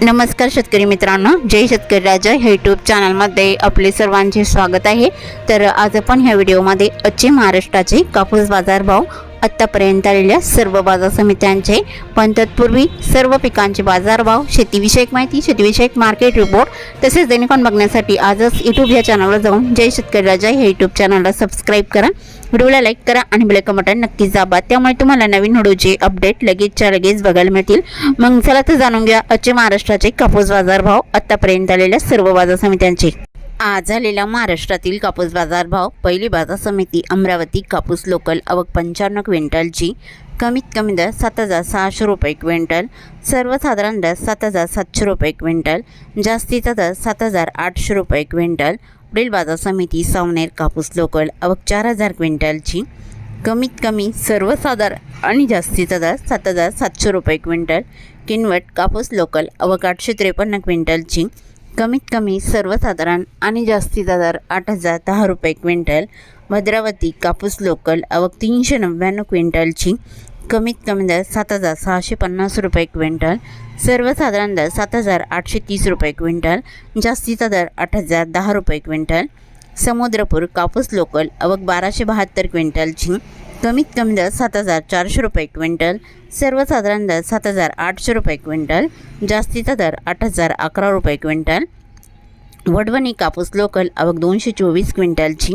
नमस्कार शेतकरी मित्रांनो, जय शेतकरी राजा हे यूट्यूब चॅनलमध्ये आपले सर्वांचे स्वागत आहे। तर आज आपण ह्या व्हिडिओमध्ये आजचे महाराष्ट्राचे कापूस बाजारभाव, आत्तापर्यंत आलेल्या सर्व बाजार समित्यांचे, पण तत्पूर्वी सर्व पिकांचे बाजारभाव, शेतीविषयक माहिती, शेतीविषयक मार्केट रिपोर्ट तसेच दैनिकांन बघण्यासाठी आजच यूट्यूब या चॅनलवर जाऊन जय शेतकरी राजा हे यूट्यूब चॅनलला सबस्क्राईब करा, व्हिडिओला लाईक करा आणि बेल आयकॉन बटन नक्कीच दाबा, त्यामुळे तुम्हाला नवीन व्हिडिओचे अपडेट लगेचच्या लगेच बघायला मिळतील। मग चला तर जाणून घ्या आजचे महाराष्ट्राचे कापूस बाजारभाव, आत्तापर्यंत आलेल्या सर्व बाजार समित्यांचे। आज आलेला महाराष्ट्रातील कापूस बाजारभाव। पहिली बाजार समिती अमरावती, कापूस लोकल, आवक 55 क्विंटलची, कमीत कमी दर 7,600 रुपये क्विंटल, सर्वसाधारण दर 7,700 रुपये क्विंटल, जास्तीचा दर 7,800 रुपये क्विंटल। पुढील बाजार समिती सावनेर, कापूस लोकल, आवक 4,000 क्विंटलची, कमीत कमी सर्वसाधारण आणि जास्तीचा दर 7,700 रुपये क्विंटल। किनवट, कापूस लोकल, आवक 853 क्विंटलची, कमीत कमी सर्वसाधारण आणि जास्तीचा दर 8,010 रुपये क्विंटल। भद्रावती, कापूस लोकल, आवक 399 क्विंटलची, कमीत कमी दर 7,650 रुपये क्विंटल, सर्वसाधारण दर 7,830 रुपये क्विंटल, जास्तीचा दर 8,010 रुपये क्विंटल। समुद्रपूर, कापूस लोकल, आवक 1272 क्विंटलची, कमीत कमी दर 7,400 रुपये क्विंटल, सर्वसाधारण दर 7,800 रुपये क्विंटल, जास्तीचा दर 8,011 रुपये क्विंटल। वडवणी, कापूस लोकल, आवक 224 क्विंटलची,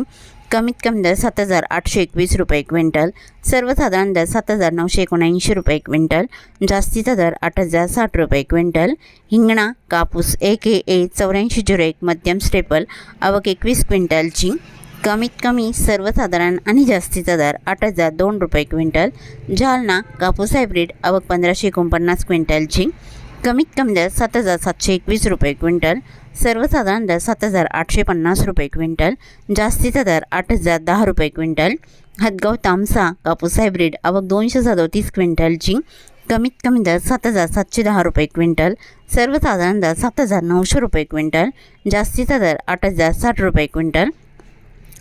कमीत कमी दर 7,821 रुपये क्विंटल, सर्वसाधारण दर 7,979 रुपये क्विंटल, जास्तीचा दर 8,060 रुपये क्विंटल। हिंगणा, कापूस AKA 8401 मध्यम स्टेपल, आवक 21 क्विंटलची, कमीत कमी सर्वसाधारण आणि जास्तीचा दर 8,002 रुपये क्विंटल। जालना, कापूस हायब्रिड, आवक 1,549 क्विंटलची, कमीत कमी दर 7,721 रुपये क्विंटल, सर्वसाधारण दर 7,850 रुपये क्विंटल, जास्तीचा दर 8,010 रुपये क्विंटल। हदगाव, तामसा, कापूस हायब्रिड, आवक 237 क्विंटलची, कमीत कमी दर 7,710 रुपये क्विंटल, सर्वसाधारण दर 7,900 रुपये क्विंटल, जास्तीचा दर 8,060 रुपये क्विंटल।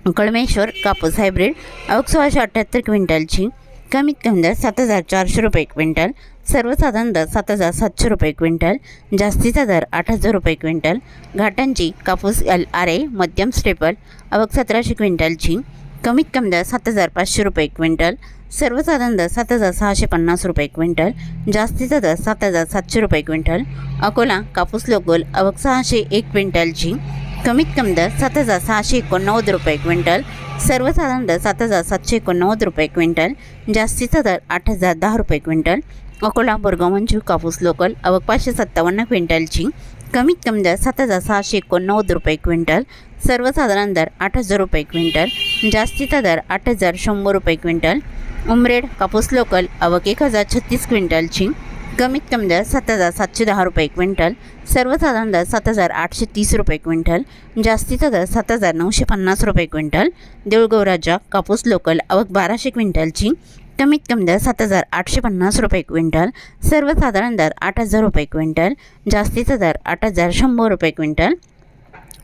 कळमेश्वर, कापूस हायब्रिड, आवक 1678 क्विंटलची, कमीत कमी दर 7,400 रुपये क्विंटल, सर्वसाधारण दर 7,700 रुपये क्विंटल, जास्तीचा दर 8,000 रुपये क्विंटल। घाटांची, कापूस LRA मध्यम स्टेपल, आवक 1700 क्विंटलची, कमीत कमी दर 7,500 रुपये क्विंटल, सर्वसाधारण दर 7,650 रुपये क्विंटल, जास्तीचा दर 7,700 रुपये क्विंटल। अकोला, कापूस लोकल, आवक 601 क्विंटलची, कमीत कमी दर 7,689 रुपये क्विंटल, सर्वसाधारण दर 7,789 रुपये क्विंटल, जास्तीचा दर 8,010 रुपये क्विंटल। अकोला, बोरगाव मंजू, कापूस लोकल, आवक 557 क्विंटलची, कमीत कमी दर 7,689 रुपये क्विंटल, सर्वसाधारण दर 8,000 रुपये क्विंटल, जास्तीचा दर 8,100 रुपये क्विंटल। उमरेड, कापूस लोकल, आवक 1,036 क्विंटलची, कमीत कमी दर 7,710 रुपये क्विंटल, सर्वसाधारण दर 7,830 रुपये क्विंटल, जास्तीचा दर 7,950 रुपये क्विंटल। देऊळगाव राजा, कापूस लोकल, आवक 1,200 क्विंटलची, कमीत कमी दर 7,850 रुपये क्विंटल, सर्वसाधारण दर 8,000 रुपये क्विंटल, जास्तीचा दर 8,100 रुपये क्विंटल।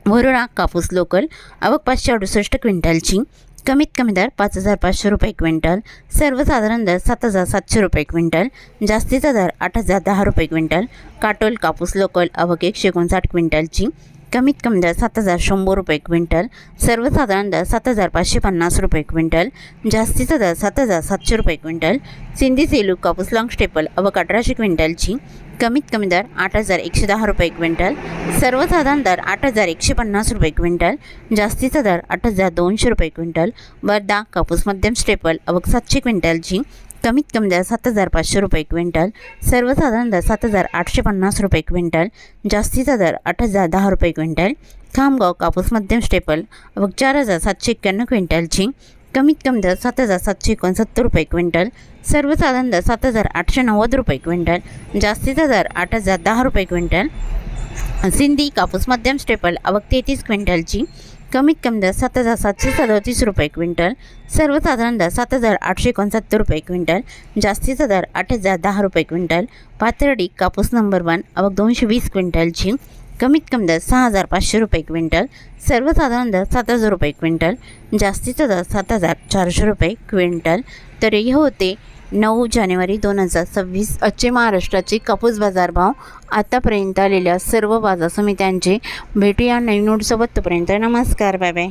वरोरा, कापूस लोकल, आवक 568 क्विंटलची, कमीत कमी दर 5,500 रुपये क्विंटल, सर्वसाधारण दर 7,700 रुपये क्विंटल, जास्तीचा दर 8,010 रुपये क्विंटल। काटोल, कापूस लोकल, आवक 159 क्विंटलची, कमीत कमी दर 7,100 रुपये क्विंटल, सर्वसाधारण दर 7,550 रुपये क्विंटल, जास्तीचा दर 7,700 रुपये क्विंटल। सिंधी सेलू, कापूस लॉंग स्टेपल, आवक 1,800 क्विंटलची, कमीत कमी दर 8,110 रुपये क्विंटल, सर्वसाधारण दर 8,150 रुपये क्विंटल, जास्तीचा दर 8,200 रुपये क्विंटल। वर्धा, कापूस मध्यम स्टेपल, आवक 700 क्विंटलची, कमीत कमी दर 7,500 रुपये क्विंटल, सर्वसाधारण दर 7,850 रुपये क्विंटल, जास्तीचा दर 8,010 रुपये क्विंटल। खामगाव, कापूस मध्यम स्टेपल, आवक 4,791 क्विंटलची, कमीत कमी दर 7,769 रुपये क्विंटल, सर्वसाधारण दर 7,890 रुपये क्विंटल, जास्तीचा दर 8,010 रुपये क्विंटल। सिंधी, कापूस मध्यम स्टेपल, आवक 33 क्विंटलची, कमीत कमी दर 7,737 रुपये क्विंटल, सर्वसाधारण दर 7,869 रुपये क्विंटल, जास्तीचा दर 8,010 रुपये क्विंटल। पाथर्डी, कापूस नंबर 1, आवक 220 क्विंटलची, कमीत कमी दर 6,500 रुपये क्विंटल, सर्वसाधारण दर 7,000 रुपये क्विंटल, जास्तीचा दर 7,400 रुपये क्विंटल। तर हे होते 9 जानेवारी 2026 आजचे महाराष्ट्राचे कापूस बाजारभाव आतापर्यंत आलेल्या सर्व बाजार समित्यांचे भेटूया नवीन नोटसोबत. तोपर्यंत नमस्कार, बाय बाय.